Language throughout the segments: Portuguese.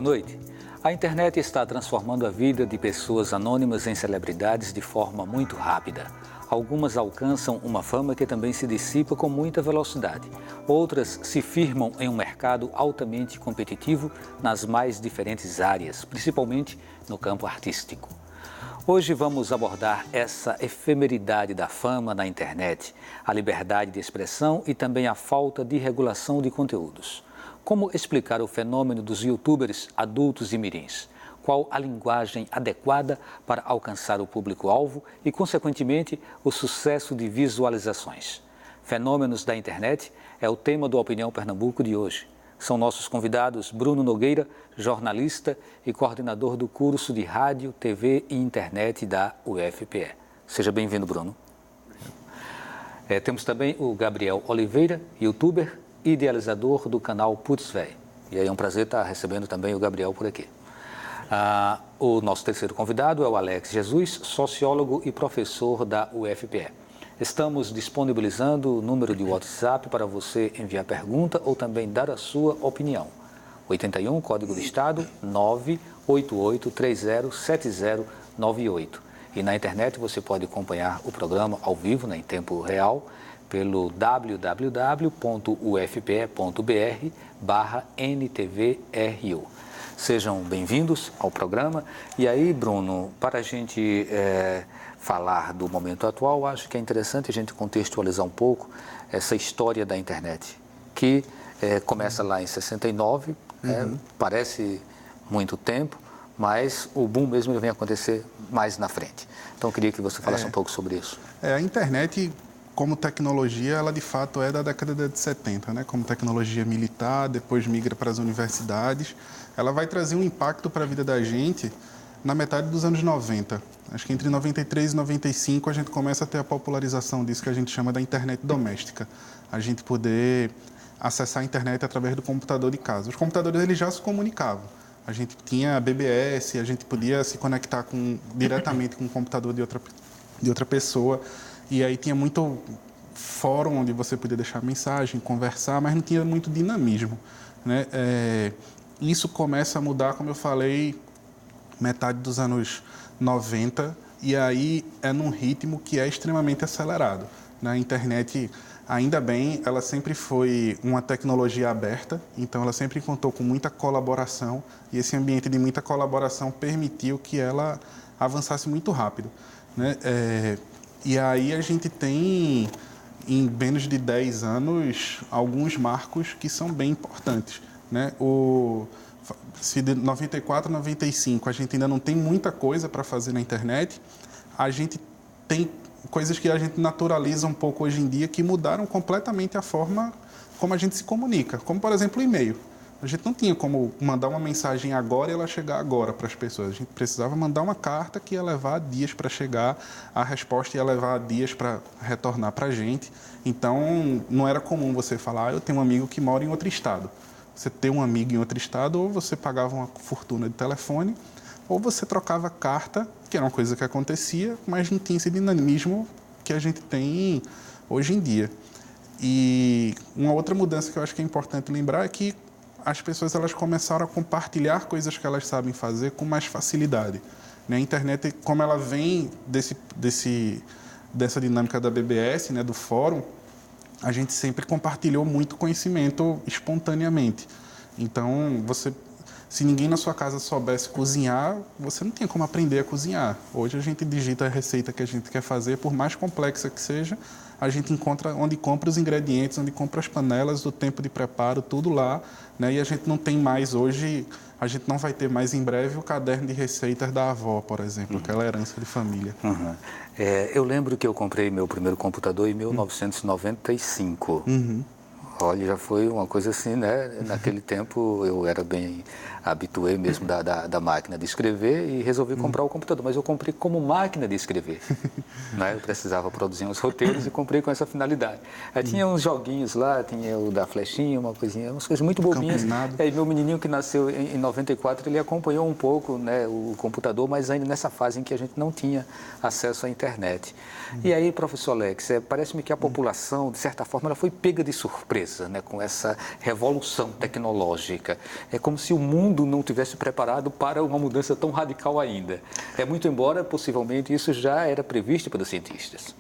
noite. A internet está transformando a vida de pessoas anônimas em celebridades de forma muito rápida. Algumas alcançam uma fama que também se dissipa com muita velocidade. Outras se firmam em um mercado altamente competitivo nas mais diferentes áreas, principalmente no campo artístico. Hoje vamos abordar essa efemeridade da fama na internet, a liberdade de expressão e também a falta de regulação de conteúdos. Como explicar o fenômeno dos youtubers adultos e mirins? Qual a linguagem adequada para alcançar o público-alvo e, consequentemente, o sucesso de visualizações? Fenômenos da internet é o tema do Opinião Pernambuco de hoje. São nossos convidados Bruno Nogueira, jornalista e coordenador do curso de Rádio, TV e Internet da UFPE. Seja bem-vindo, Bruno. Temos também o Gabriel Oliveira, youtuber, idealizador do canal Putz Véi. E aí é um prazer estar recebendo também o Gabriel por aqui. O nosso terceiro convidado é o Alex Jesus, sociólogo e professor da UFPE. Estamos disponibilizando o número de WhatsApp para você enviar pergunta ou também dar a sua opinião. 81, código de estado, 988307098. E na internet você pode acompanhar o programa ao vivo, em tempo real, pelo www.ufpe.br/NTVRU. Sejam bem-vindos ao programa. E aí, Bruno, para a gente falar do momento atual, acho que é interessante a gente contextualizar um pouco essa história da internet, que começa lá em 69, parece muito tempo, mas o boom mesmo vem acontecer mais na frente. Então, eu queria que você falasse um pouco sobre isso. A internet, como tecnologia, ela de fato é da década de 70, né? Como tecnologia militar, depois migra para as universidades. Ela vai trazer um impacto para a vida da gente na metade dos anos 90. Acho que entre 93 e 95 a gente começa a ter a popularização disso que a gente chama da internet doméstica. A gente poder acessar a internet através do computador de casa. Os computadores eles já se comunicavam. A gente tinha BBS, a gente podia se conectar diretamente com o computador de outra pessoa. E aí tinha muito fórum onde você podia deixar mensagem, conversar, mas não tinha muito dinamismo, né? Isso começa a mudar, como eu falei, metade dos anos 90, e aí é num ritmo que é extremamente acelerado. A internet, ainda bem, ela sempre foi uma tecnologia aberta, então ela sempre contou com muita colaboração, e esse ambiente de muita colaboração permitiu que ela avançasse muito rápido, né? E aí a gente tem, em menos de 10 anos, alguns marcos que são bem importantes, né? Se de 94 a 95 a gente ainda não tem muita coisa para fazer na internet, a gente tem coisas que a gente naturaliza um pouco hoje em dia que mudaram completamente a forma como a gente se comunica, como, por exemplo, o e-mail. A gente não tinha como mandar uma mensagem agora e ela chegar agora para as pessoas. A gente precisava mandar uma carta que ia levar dias para chegar, a resposta ia levar dias para retornar para a gente. Então, não era comum você falar, eu tenho um amigo que mora em outro estado. Você ter um amigo em outro estado, ou você pagava uma fortuna de telefone, ou você trocava carta, que era uma coisa que acontecia, mas não tinha esse dinamismo que a gente tem hoje em dia. E uma outra mudança que eu acho que é importante lembrar é que as pessoas elas começaram a compartilhar coisas que elas sabem fazer com mais facilidade. A internet, como ela vem dessa dinâmica da BBS, né, do fórum, a gente sempre compartilhou muito conhecimento espontaneamente. Então, se ninguém na sua casa soubesse cozinhar, você não tinha como aprender a cozinhar. Hoje a gente digita a receita que a gente quer fazer, por mais complexa que seja, a gente encontra onde compra os ingredientes, onde compra as panelas, o tempo de preparo, tudo lá, né? E a gente não tem mais hoje, a gente não vai ter mais em breve o caderno de receitas da avó, por exemplo, aquela herança de família. Eu lembro que eu comprei meu primeiro computador em 1995. Olha, já foi uma coisa assim, né? Naquele tempo eu era bem habitué mesmo da máquina de escrever e resolvi comprar o computador, mas eu comprei como máquina de escrever, né? Eu precisava produzir uns roteiros e comprei com essa finalidade. Aí tinha uns joguinhos lá, tinha o da flechinha, uma coisinha, umas coisas muito bobinhas. Aí meu menininho que nasceu em 94, ele acompanhou um pouco, né, o computador, mas ainda nessa fase em que a gente não tinha acesso à internet. E aí, professor Alex, parece-me que a população, de certa forma, ela foi pega de surpresa, né, com essa revolução tecnológica. É como se o mundo mundo não tivesse preparado para uma mudança tão radical ainda. Muito embora, possivelmente, isso já era previsto pelos cientistas.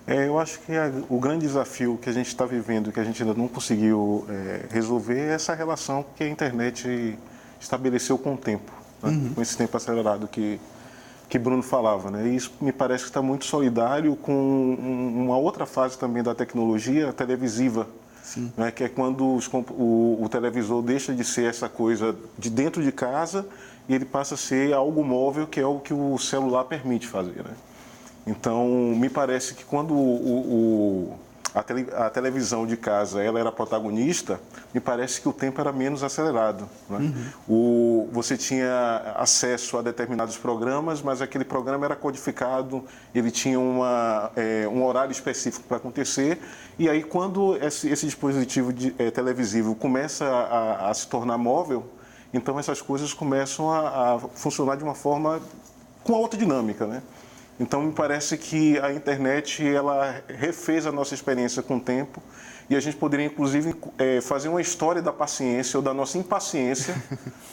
Eu acho que o grande desafio que a gente está vivendo, que a gente ainda não conseguiu resolver, é essa relação que a internet estabeleceu com o tempo, né? Com esse tempo acelerado que Bruno falava, né? E isso me parece que está muito solidário com uma outra fase também da tecnologia televisiva, né? Que é quando o televisor deixa de ser essa coisa de dentro de casa e ele passa a ser algo móvel, que é o que o celular permite fazer, né? Então, me parece que quando a televisão de casa ela era protagonista, me parece que o tempo era menos acelerado, né? Você tinha acesso a determinados programas, mas aquele programa era codificado, ele tinha um horário específico para acontecer, e aí quando esse dispositivo televisivo começa a se tornar móvel, então essas coisas começam a funcionar de uma forma com a outra dinâmica, né? Então, me parece que a internet ela refez a nossa experiência com o tempo e a gente poderia, inclusive, fazer uma história da paciência ou da nossa impaciência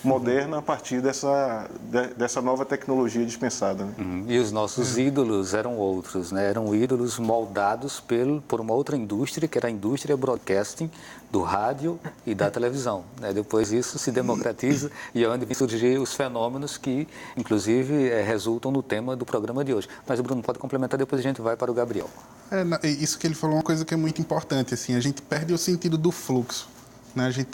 moderna a partir dessa nova tecnologia dispensada, né? E os nossos ídolos eram outros, né? Eram ídolos moldados por uma outra indústria, que era a indústria broadcasting do rádio e da televisão, né? Depois isso se democratiza e é onde vem surgir os fenômenos que, inclusive, resultam no tema do programa de hoje. Mas o Bruno pode complementar, depois a gente vai para o Gabriel. Isso que ele falou é uma coisa que é muito importante, assim, a gente perde o sentido do fluxo, né? A gente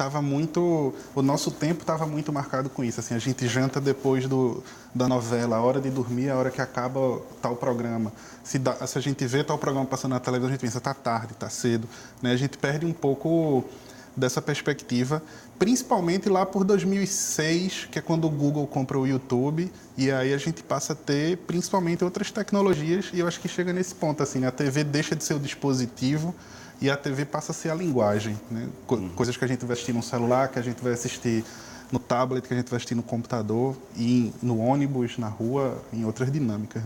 o nosso tempo estava muito marcado com isso, assim, a gente janta depois da novela, a hora de dormir, a hora que acaba tal programa. Se a gente vê tal programa passando na televisão, a gente pensa, tá tarde, tá cedo, né? A gente perde um pouco dessa perspectiva, principalmente lá por 2006, que é quando o Google compra o YouTube, e aí a gente passa a ter principalmente outras tecnologias, e eu acho que chega nesse ponto, assim, a TV deixa de ser o dispositivo e a TV passa a ser a linguagem, né? Coisas que a gente vai assistir no celular, que a gente vai assistir no tablet, que a gente vai assistir no computador, e no ônibus, na rua, em outras dinâmicas.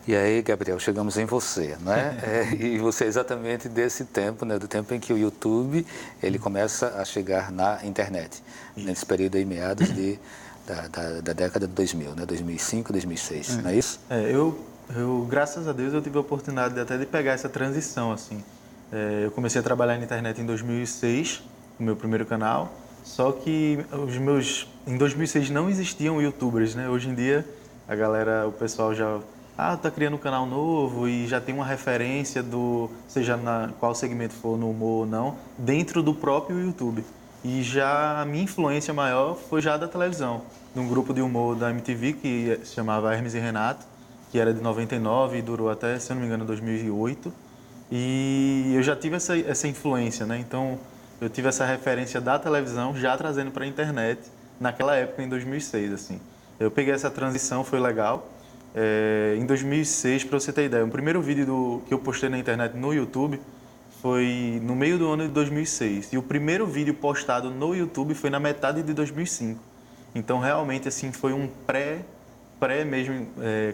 E aí, Gabriel, chegamos em você, né? E você é exatamente desse tempo, né? Do tempo em que o YouTube ele começa a chegar na internet, nesse período aí, meados da década de 2000, né? 2005, 2006, não é isso? Eu, graças a Deus, eu tive a oportunidade até de pegar essa transição, assim. Eu comecei a trabalhar na internet em 2006, no meu primeiro canal. Só que em 2006 não existiam youtubers, né? Hoje em dia, o pessoal já tá criando um canal novo e já tem uma referência seja qual segmento for, no humor ou não, dentro do próprio YouTube. E já a minha influência maior foi já da televisão, num grupo de humor da MTV que se chamava Hermes e Renato, que era de 99 e durou até, se eu não me engano, 2008. E eu já tive essa influência, né? Então, eu tive essa referência da televisão já trazendo para a internet naquela época, em 2006, assim. Eu peguei essa transição, foi legal. Em 2006, para você ter ideia, o primeiro vídeo que eu postei na internet no YouTube foi no meio do ano de 2006. E o primeiro vídeo postado no YouTube foi na metade de 2005. Então, realmente, assim, foi um pré mesmo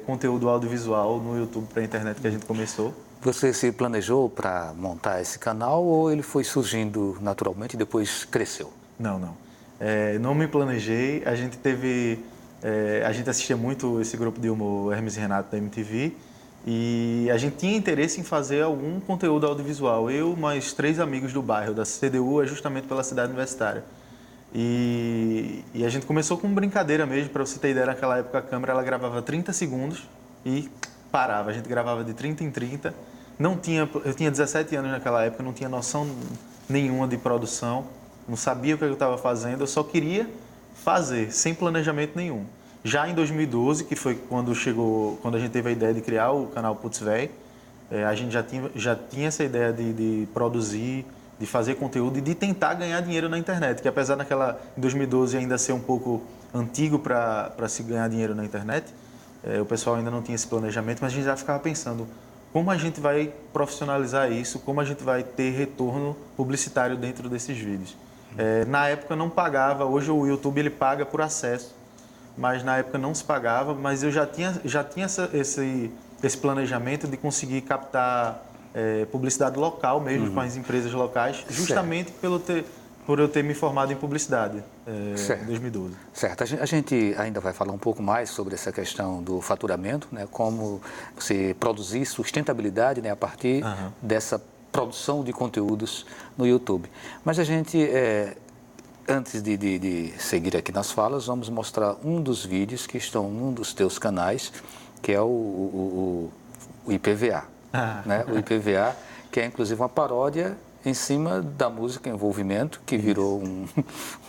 conteúdo audiovisual no YouTube para a internet que a gente começou. Você se planejou para montar esse canal ou ele foi surgindo naturalmente e depois cresceu? Não. Não me planejei. A gente assistia muito esse grupo de humor Hermes e Renato da MTV e a gente tinha interesse em fazer algum conteúdo audiovisual. Eu, mais 3 amigos do bairro, da CDU, justamente pela cidade universitária. E a gente começou com brincadeira mesmo, para você ter ideia, naquela época a câmera ela gravava 30 segundos e parava. A gente gravava de 30 em 30. Eu tinha 17 anos naquela época, não tinha noção nenhuma de produção, não sabia o que eu estava fazendo, eu só queria fazer, sem planejamento nenhum. Já em 2012, que foi quando a gente teve a ideia de criar o canal Putz Véi, a gente já tinha essa ideia de produzir, de fazer conteúdo e de tentar ganhar dinheiro na internet, que apesar em 2012 ainda ser um pouco antigo para se ganhar dinheiro na internet, o pessoal ainda não tinha esse planejamento, mas a gente já ficava pensando como a gente vai profissionalizar isso, como a gente vai ter retorno publicitário dentro desses vídeos. Na época não pagava, hoje o YouTube ele paga por acesso, mas na época não se pagava, mas eu já tinha esse planejamento de conseguir captar publicidade local mesmo com as empresas locais, justamente por eu ter me formado em publicidade em 2012. Certo. A gente ainda vai falar um pouco mais sobre essa questão do faturamento, né? Como você produzir sustentabilidade, né? A partir dessa produção de conteúdos no YouTube. Mas a gente, antes de seguir aqui nas falas, vamos mostrar um dos vídeos que estão num dos teus canais, que é o IPVA. Né? O IPVA, que é inclusive uma paródia em cima da música Envolvimento, que virou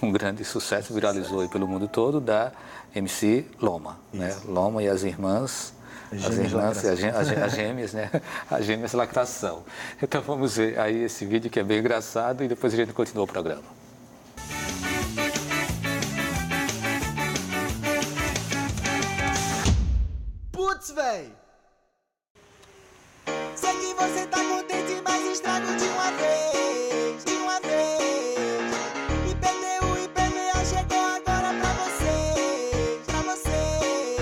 um grande sucesso, viralizou aí pelo mundo todo, da MC Loma. Né? Loma e as irmãs, as gêmeas, né? As gêmeas lacração. Então vamos ver aí esse vídeo que é bem engraçado e depois a gente continua o programa. Putz, véi! Sei que você tá contente, mas estrago de uma vez, de uma vez. IPTU, IPVA chegou agora pra vocês, pra vocês.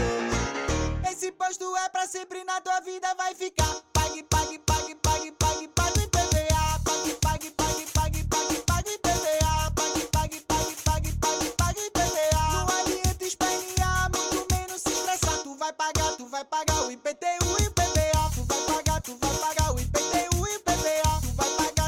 Esse posto é pra sempre na tua vida, vai ficar. Pague, pague, pague, pague, pague, pague o IPVA. Pague, pague, pague, pague, pague, pague o IPVA. Pague, pague, pague, pague, pague, pague o IPVA. Não adianta espernear, muito menos se estressar. Tu vai pagar o IPTU e o IPVA. Tu vai pagar o IPTU e o IPVA.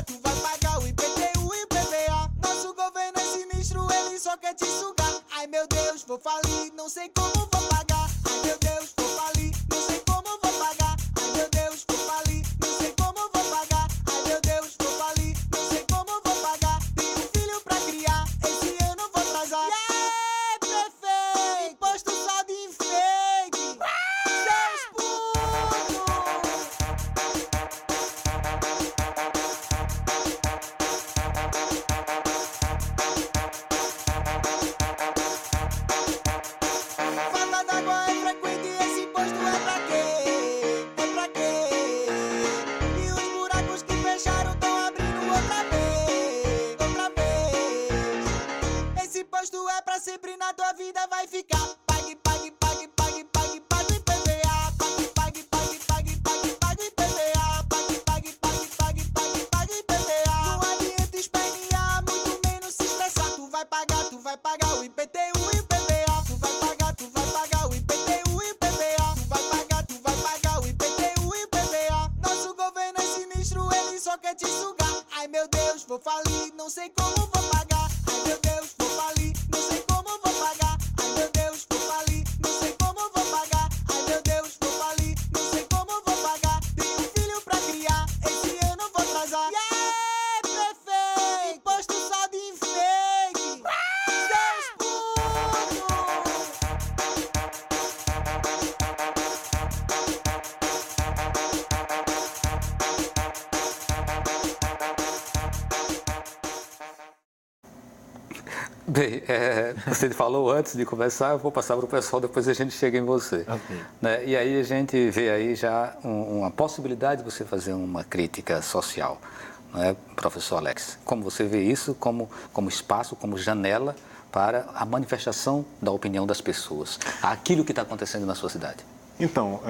Tu vai pagar o IPTU e o IPVA. Nosso governo é sinistro, ele só quer te sugar. Ai meu Deus, vou falir, não sei como vou pagar. Ai meu Deus, vou falir, não sei como vou pagar. Ai meu Deus, vou falir, não sei como vou pagar. Ai meu Deus, vou falir, não sei como vou pagar. Tenho um filho pra criar, esse ano vou atrasar. Yeah, prefeito, imposto só de enfeite. Seus putos. Falta d'água é frequente, esse posto é pra quê? É pra quê? E os buracos que fecharam tão abrindo outra vez, outra vez. Esse posto é pra sempre na tua vida, vai ficar. Pague, pague, pague, pague, pague, pague o IPVA. Pague, pague, pague, pague, pague, pague o IPVA. Pague, pague, pague, pague, pague, pague o IPVA. Não adianta espernear, muito menos se estressar. Tu vai pagar o IPTU e o IPVA. Tu vai pagar o IPTU e o IPVA. Tu vai pagar o IPTU e o IPVA. Nosso governo é sinistro, ele só quer te sugar. Ai meu Deus, vou falir, não sei como vou pagar. Ai meu Deus, vou falir, não sei como vou pagar. Ai meu Deus, vou falir, não sei como vou pagar. Ai meu Deus, vou falir, não sei como vou pagar. Tenho um filho pra criar, esse ano vou atrasar. Yeah, prefeito, imposto só de enfeite. Seus putos. Bem, você falou antes de começar, eu vou passar para o pessoal, depois a gente chega em você. Ok. Né? E aí a gente vê aí já uma possibilidade de você fazer uma crítica social, né, professor Alex? Como você vê isso como espaço, como janela para a manifestação da opinião das pessoas, aquilo que está acontecendo na sua cidade? Então,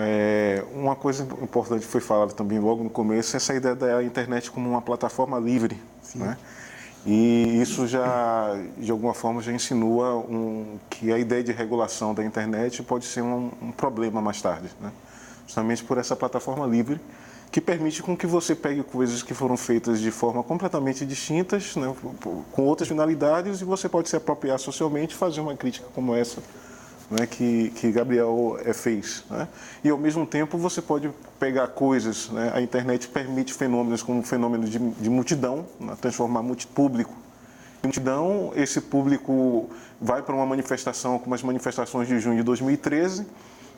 uma coisa importante que foi falada também logo no começo, essa ideia da internet como uma plataforma livre, né? E isso já, de alguma forma, já insinua que a ideia de regulação da internet pode ser um problema mais tarde, né? Justamente por essa plataforma livre, que permite com que você pegue coisas que foram feitas de forma completamente distintas, né, com outras finalidades, e você pode se apropriar socialmente e fazer uma crítica como essa, né, que Gabriel fez, né? E ao mesmo tempo você pode pegar coisas, né? A internet permite fenômenos como o fenômeno de multidão, né? Transformar público em multidão. Esse público vai para uma manifestação como as manifestações de junho de 2013,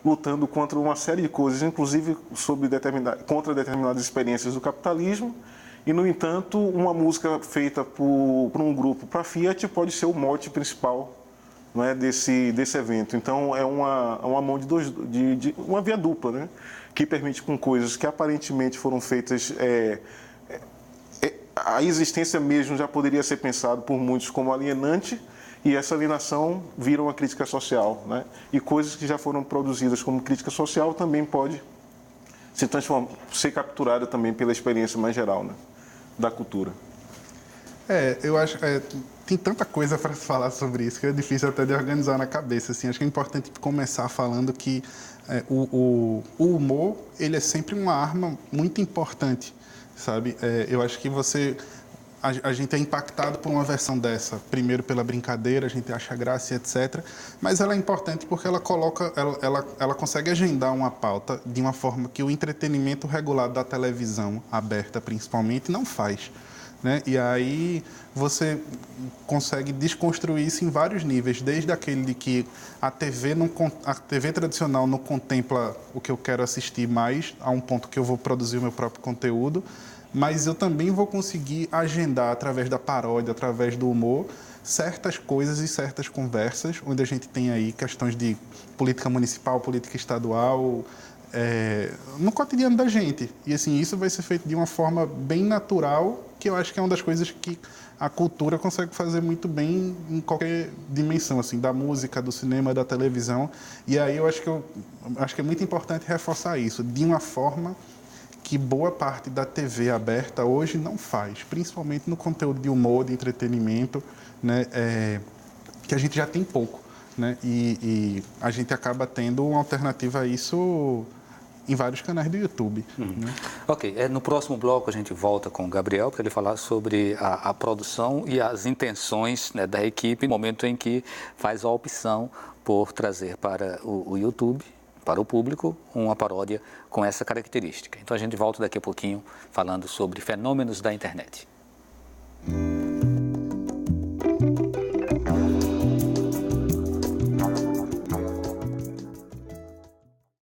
lutando contra uma série de coisas, inclusive contra determinadas experiências do capitalismo. E, no entanto, uma música feita por um grupo para a Fiat pode ser o mote principal, não é, desse evento. Então é uma mão de uma via dupla, né, que permite com coisas que aparentemente foram feitas, a existência mesmo já poderia ser pensado por muitos como alienante, e essa alienação vira uma crítica social, né, e coisas que já foram produzidas como crítica social também pode ser capturada também pela experiência mais geral, né, da cultura. Eu acho tem tanta coisa para falar sobre isso que é difícil até de organizar na cabeça. Assim, acho que é importante começar falando que o humor ele é sempre uma arma muito importante, sabe? Eu acho que a gente é impactado por uma versão dessa, primeiro pela brincadeira, a gente acha graça e etc. Mas ela é importante porque ela consegue agendar uma pauta de uma forma que o entretenimento regulado da televisão aberta, principalmente, não faz. Né? E aí você consegue desconstruir isso em vários níveis, desde aquele de que a TV tradicional não contempla o que eu quero assistir mais, a um ponto que eu vou produzir o meu próprio conteúdo, mas eu também vou conseguir agendar através da paródia, através do humor, certas coisas e certas conversas, onde a gente tem aí questões de política municipal, política estadual, no cotidiano da gente. E assim, isso vai ser feito de uma forma bem natural, que eu acho que é uma das coisas que a cultura consegue fazer muito bem em qualquer dimensão, assim, da música, do cinema, da televisão. E aí eu acho que é muito importante reforçar isso, de uma forma que boa parte da TV aberta hoje não faz, principalmente no conteúdo de humor, de entretenimento, né, que a gente já tem pouco, né, e a gente acaba tendo uma alternativa a isso em vários canais do YouTube. Né? Ok, no próximo bloco a gente volta com o Gabriel para ele falar sobre a produção e as intenções, né, da equipe no momento em que faz a opção por trazer para o YouTube, para o público, uma paródia com essa característica. Então a gente volta daqui a pouquinho falando sobre fenômenos da internet.